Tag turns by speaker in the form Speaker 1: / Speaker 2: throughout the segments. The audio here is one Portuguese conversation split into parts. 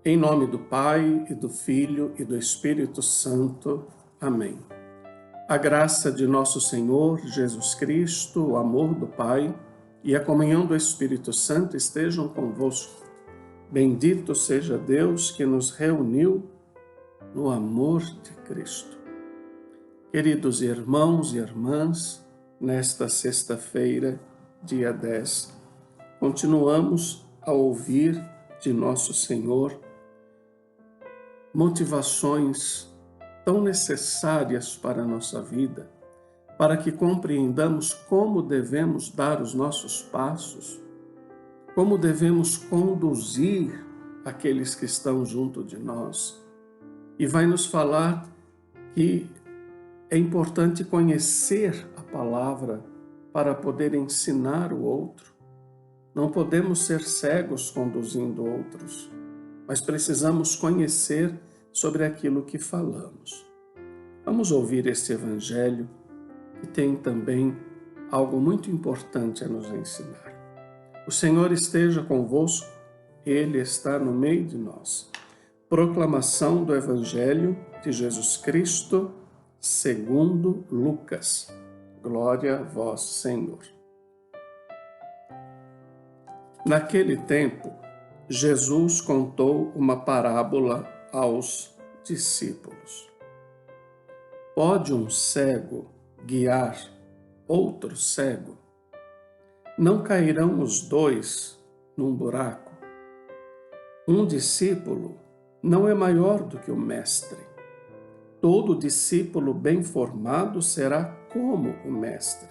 Speaker 1: Em nome do Pai, e do Filho, e do Espírito Santo. Amém. A graça de nosso Senhor Jesus Cristo, o amor do Pai e a comunhão do Espírito Santo estejam convosco. Bendito seja Deus que nos reuniu no amor de Cristo. Queridos irmãos e irmãs, nesta sexta-feira, dia 10, continuamos a ouvir de nosso Senhor motivações tão necessárias para a nossa vida, para que compreendamos como devemos dar os nossos passos, como devemos conduzir aqueles que estão junto de nós. E vai nos falar que é importante conhecer a palavra para poder ensinar o outro. Não podemos ser cegos conduzindo outros, mas precisamos conhecer sobre aquilo que falamos. Vamos ouvir este evangelho que tem também algo muito importante a nos ensinar. O Senhor esteja convosco, Ele está no meio de nós. Proclamação do Evangelho de Jesus Cristo, segundo Lucas. Glória a vós, Senhor. Naquele tempo, Jesus contou uma parábola aos discípulos. Pode um cego guiar outro cego? Não cairão os dois num buraco? Um discípulo não é maior do que o mestre. Todo discípulo bem formado será como o mestre.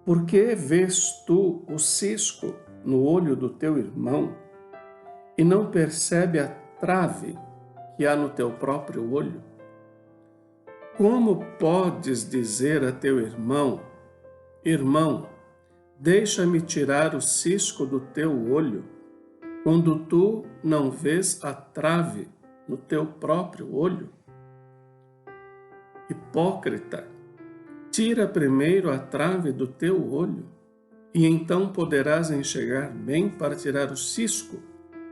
Speaker 1: Por que vês tu o cisco no olho do teu irmão e não percebe a trave que há no teu próprio olho? Como podes dizer a teu irmão: irmão, deixa-me tirar o cisco do teu olho, quando tu não vês a trave no teu próprio olho? Hipócrita, tira primeiro a trave do teu olho, e então poderás enxergar bem para tirar o cisco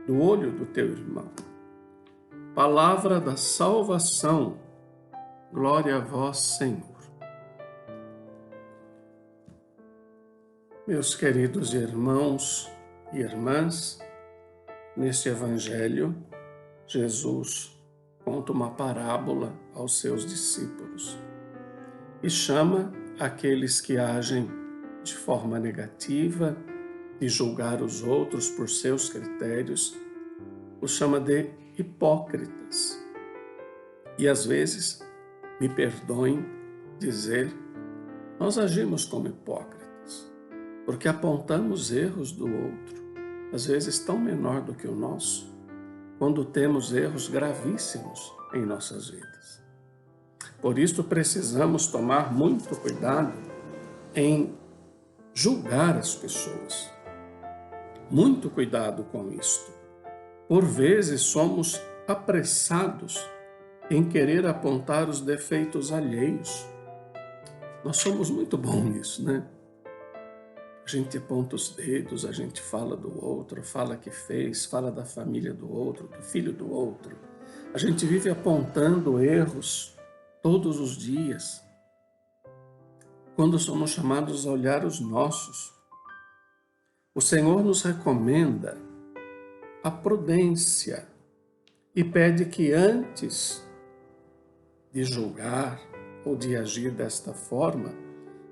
Speaker 1: do olho do teu irmão. Palavra da salvação. Glória a vós, Senhor. Meus queridos irmãos e irmãs, neste evangelho, Jesus conta uma parábola aos seus discípulos e chama aqueles que agem de forma negativa, de julgar os outros por seus critérios, os chama de hipócritas. E às vezes, me perdoem dizer, nós agimos como hipócritas, porque apontamos erros do outro, às vezes tão menor do que o nosso, quando temos erros gravíssimos em nossas vidas. Por isso precisamos tomar muito cuidado em julgar as pessoas. Muito cuidado com isto. Por vezes somos apressados em querer apontar os defeitos alheios. Nós somos muito bons nisso, né? A gente aponta os dedos, a gente fala do outro, fala que fez, fala da família do outro, do filho do outro. A gente vive apontando erros todos os dias, quando somos chamados a olhar os nossos. O Senhor nos recomenda a prudência e pede que antes de julgar ou de agir desta forma,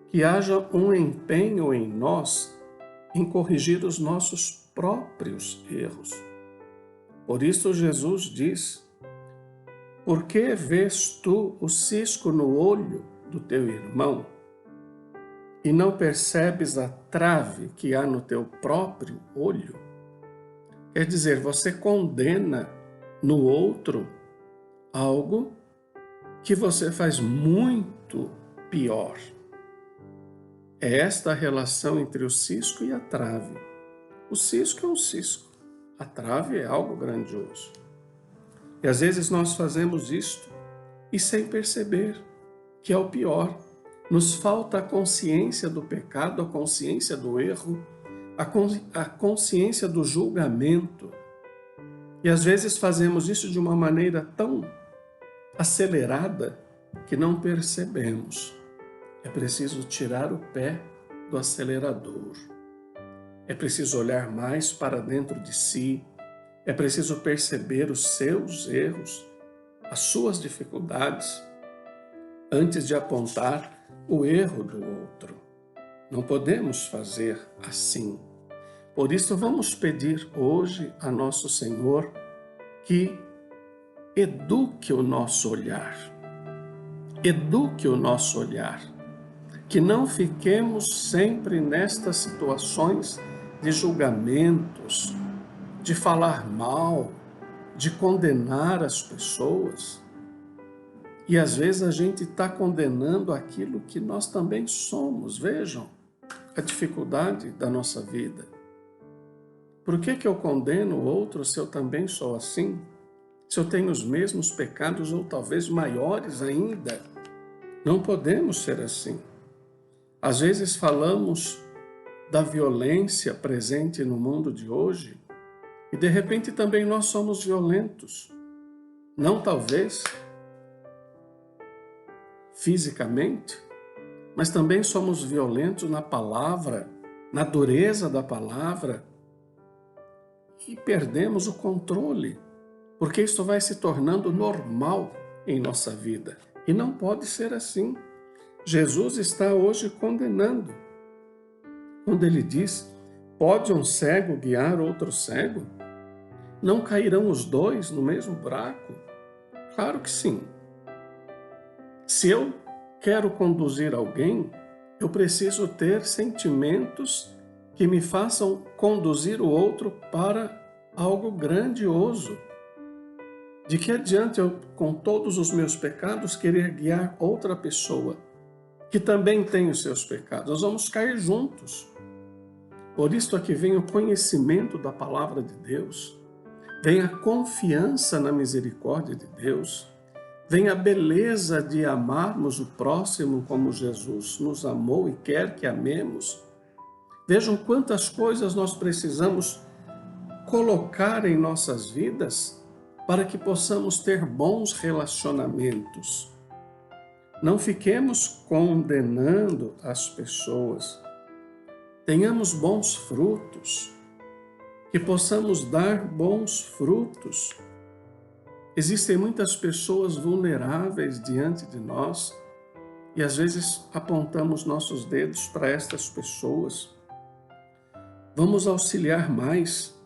Speaker 1: que haja um empenho em nós em corrigir os nossos próprios erros. Por isso Jesus diz: por que vês tu o cisco no olho do teu irmão e não percebes a trave que há no teu próprio olho? Quer dizer, você condena no outro algo que você faz muito pior. É esta a relação entre o cisco e a trave. O cisco é um cisco, a trave é algo grandioso. E às vezes nós fazemos isto e sem perceber que é o pior. Nos falta a consciência do pecado, a consciência do erro, a consciência do julgamento. E às vezes fazemos isso de uma maneira tão acelerada que não percebemos. É preciso tirar o pé do acelerador. É preciso olhar mais para dentro de si. É preciso perceber os seus erros, as suas dificuldades, antes de apontar o erro do outro. Não podemos fazer assim. Por isso, vamos pedir hoje a nosso Senhor que eduque o nosso olhar. Eduque o nosso olhar. Que não fiquemos sempre nestas situações de julgamentos, de falar mal, de condenar as pessoas. E às vezes a gente está condenando aquilo que nós também somos. Vejam a dificuldade da nossa vida. Por que eu condeno o outro se eu também sou assim? Se eu tenho os mesmos pecados ou talvez maiores ainda? Não podemos ser assim. Às vezes falamos da violência presente no mundo de hoje e de repente também nós somos violentos. Não talvez fisicamente, mas também somos violentos na palavra, na dureza da palavra, e perdemos o controle, porque isso vai se tornando normal em nossa vida. E não pode ser assim. Jesus está hoje condenando. Quando ele diz, pode um cego guiar outro cego? Não cairão os dois no mesmo buraco? Claro que sim. Se eu quero conduzir alguém, eu preciso ter sentimentos que me façam conduzir o outro para algo grandioso. De que adianta eu, com todos os meus pecados, querer guiar outra pessoa que também tem os seus pecados? Nós vamos cair juntos. Por isso aqui vem o conhecimento da palavra de Deus, vem a confiança na misericórdia de Deus, vem a beleza de amarmos o próximo como Jesus nos amou e quer que amemos. Vejam quantas coisas nós precisamos colocar em nossas vidas para que possamos ter bons relacionamentos. Não fiquemos condenando as pessoas. Tenhamos bons frutos, que possamos dar bons frutos. Existem muitas pessoas vulneráveis diante de nós e às vezes apontamos nossos dedos para estas pessoas. Vamos auxiliar mais.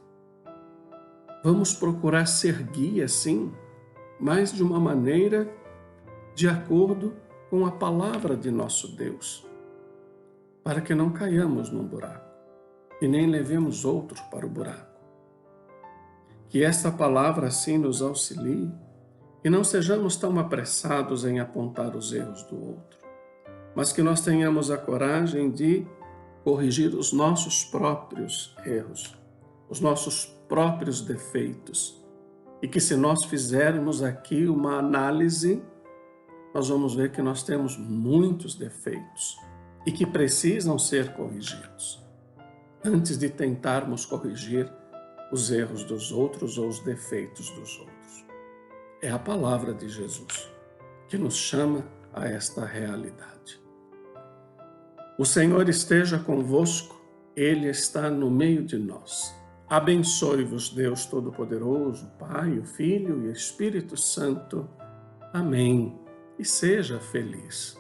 Speaker 1: Vamos procurar ser guia, sim, mas de uma maneira de acordo com a palavra de nosso Deus, para que não caiamos num buraco e nem levemos outros para o buraco. Que esta palavra assim nos auxilie e não sejamos tão apressados em apontar os erros do outro, mas que nós tenhamos a coragem de corrigir os nossos próprios erros, os nossos próprios defeitos, e que se nós fizermos aqui uma análise, nós vamos ver que nós temos muitos defeitos e que precisam ser corrigidos, antes de tentarmos corrigir os erros dos outros ou os defeitos dos outros. É a palavra de Jesus que nos chama a esta realidade. O Senhor esteja convosco, Ele está no meio de nós. Abençoe-vos, Deus Todo-Poderoso, Pai, o Filho e o Espírito Santo. Amém. E seja feliz.